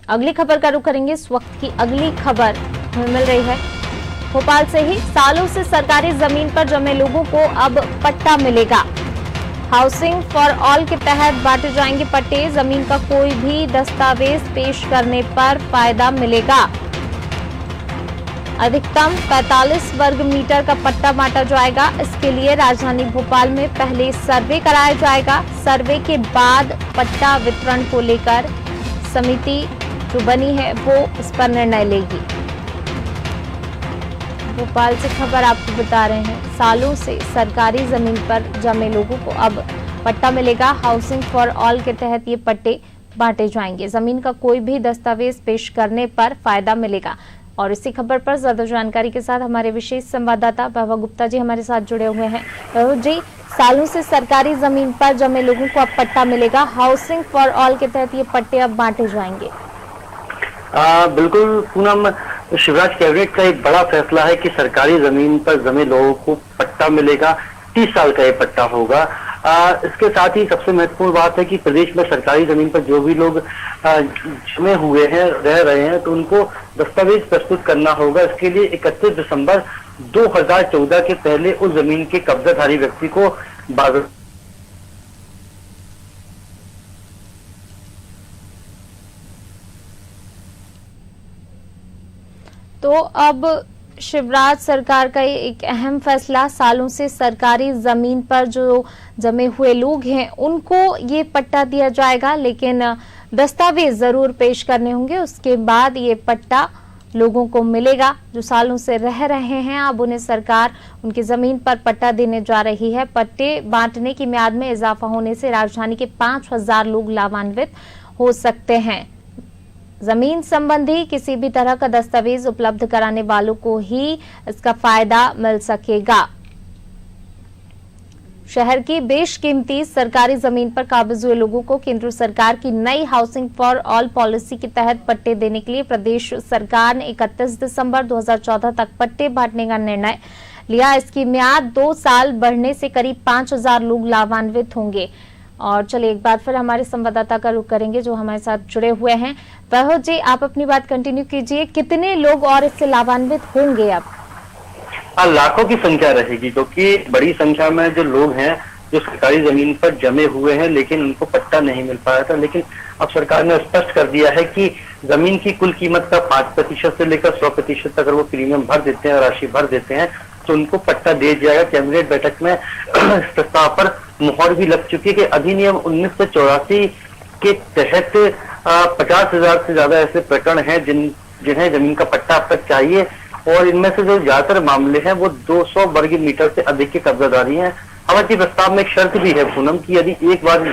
अगली खबर का रुख करेंगे। इस वक्त की अगली खबर हमें मिल रही है भोपाल से ही। सालों से सरकारी जमीन पर जमे लोगों को अब पट्टा मिलेगा। हाउसिंग फॉर ऑल के तहत बांटे जाएंगे पट्टे। जमीन का कोई भी दस्तावेज पेश करने पर फायदा मिलेगा। अधिकतम 45 वर्ग मीटर का पट्टा बांटा जाएगा। इसके लिए राजधानी भोपाल में पहले सर्वे कराया जाएगा। सर्वे के बाद पट्टा वितरण को लेकर समिति जो बनी है वो इस पर निर्णय लेगी। भोपाल से खबर आपको बता रहे हैं। सालों से सरकारी जमीन पर जमे लोगों को अब पट्टा मिलेगा। हाउसिंग फॉर ऑल के तहत ये पट्टे बांटे जाएंगे। जमीन का कोई भी दस्तावेज पेश करने पर फायदा मिलेगा। और इसी खबर पर ज्यादा जानकारी के साथ हमारे विशेष संवाददाता वैभव गुप्ता जी हमारे साथ जुड़े हुए हैं। वैभव जी, सालों से सरकारी जमीन पर जमे लोगों को अब पट्टा मिलेगा। हाउसिंग फॉर ऑल के तहत ये पट्टे अब बांटे जाएंगे। बिल्कुल पूनम, शिवराज कैबिनेट का एक बड़ा फैसला है कि सरकारी जमीन पर जमे लोगों को पट्टा मिलेगा। 30 साल का ये पट्टा होगा। इसके साथ ही सबसे महत्वपूर्ण बात है कि प्रदेश में सरकारी जमीन पर जो भी लोग जमे हुए हैं, रह रहे हैं, तो उनको दस्तावेज प्रस्तुत करना होगा। इसके लिए 31 दिसंबर 2014 के पहले उस जमीन के कब्जाधारी व्यक्ति को तो अब शिवराज सरकार का एक अहम फैसला, सालों से सरकारी जमीन पर जो जमे हुए लोग हैं उनको ये पट्टा दिया जाएगा, लेकिन दस्तावेज जरूर पेश करने होंगे। उसके बाद ये पट्टा लोगों को मिलेगा जो सालों से रह रहे हैं। अब उन्हें सरकार उनकी जमीन पर पट्टा देने जा रही है। पट्टे बांटने की म्याद में इजाफा होने से राजधानी के 5000 लोग लाभान्वित हो सकते हैं। जमीन संबंधी किसी भी तरह का दस्तावेज उपलब्ध कराने वालों को ही इसका फायदा मिल सकेगा। शहर की बेशकीमती सरकारी जमीन पर काबिज हुए लोगों को केंद्र सरकार की नई हाउसिंग फॉर ऑल पॉलिसी के तहत पट्टे देने के लिए प्रदेश सरकार ने 31 दिसंबर 2014 तक पट्टे बांटने का निर्णय लिया। इसकी म्याद 2 साल बढ़ने से करीब 5000 लोग लाभान्वित होंगे। और चलिए एक बार फिर हमारे संवाददाता का रुख करेंगे जो हमारे साथ जुड़े हुए हैं। वैभव जी, आप अपनी बात कंटिन्यू कीजिए। कितने लोग और इससे लाभान्वित होंगे? अब लाखों की संख्या रहेगी, क्योंकि बड़ी संख्या में जो लोग हैं जो सरकारी जमीन पर जमे हुए हैं लेकिन उनको पट्टा नहीं मिल पाया था। लेकिन अब सरकार ने स्पष्ट कर दिया है कि जमीन की कुल कीमत का 5% से लेकर 100% अगर वो प्रीमियम भर देते हैं, राशि भर देते हैं, तो उनको पट्टा दे जाएगा। कैबिनेट बैठक में इस प्रस्ताव पर मुहर भी लग चुकी है कि अधिनियम 1984 के तहत 50,000 से ज्यादा ऐसे प्रकरण हैं जिन्हें जमीन का पट्टा अब तक चाहिए, और इनमें से जो ज्यादातर मामले हैं वो 200 वर्ग मीटर से अधिक के कब्जादारी हैं। हालांकि प्रस्ताव में एक शर्त भी है पूनम की यदि एक बार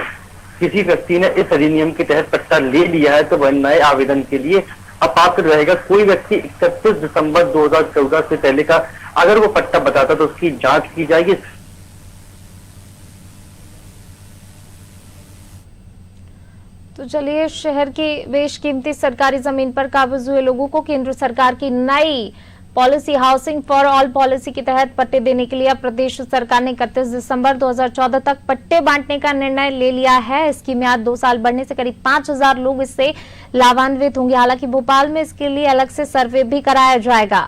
किसी व्यक्ति ने इस अधिनियम के तहत पट्टा ले लिया है तो वह नए आवेदन के लिए अपात्र रहेगा। कोई व्यक्ति 31 दिसंबर 2014 से पहले का अगर वो पट्टा बताता तो उसकी जांच की जाएगी। तो चलिए, शहर की बेशकीमती सरकारी जमीन पर काबिज हुए लोगों को केंद्र सरकार की नई policy housing for all policy के तहत पट्टे देने के लिए प्रदेश सरकार ने 31 दिसंबर 2014 तक पट्टे बांटने का निर्णय ले लिया है। इसकी म्याद 2 साल बढ़ने से करीब 5000 लोग इससे लाभान्वित होंगे। हालांकि भोपाल में इसके लिए अलग से सर्वे भी कराया जाएगा।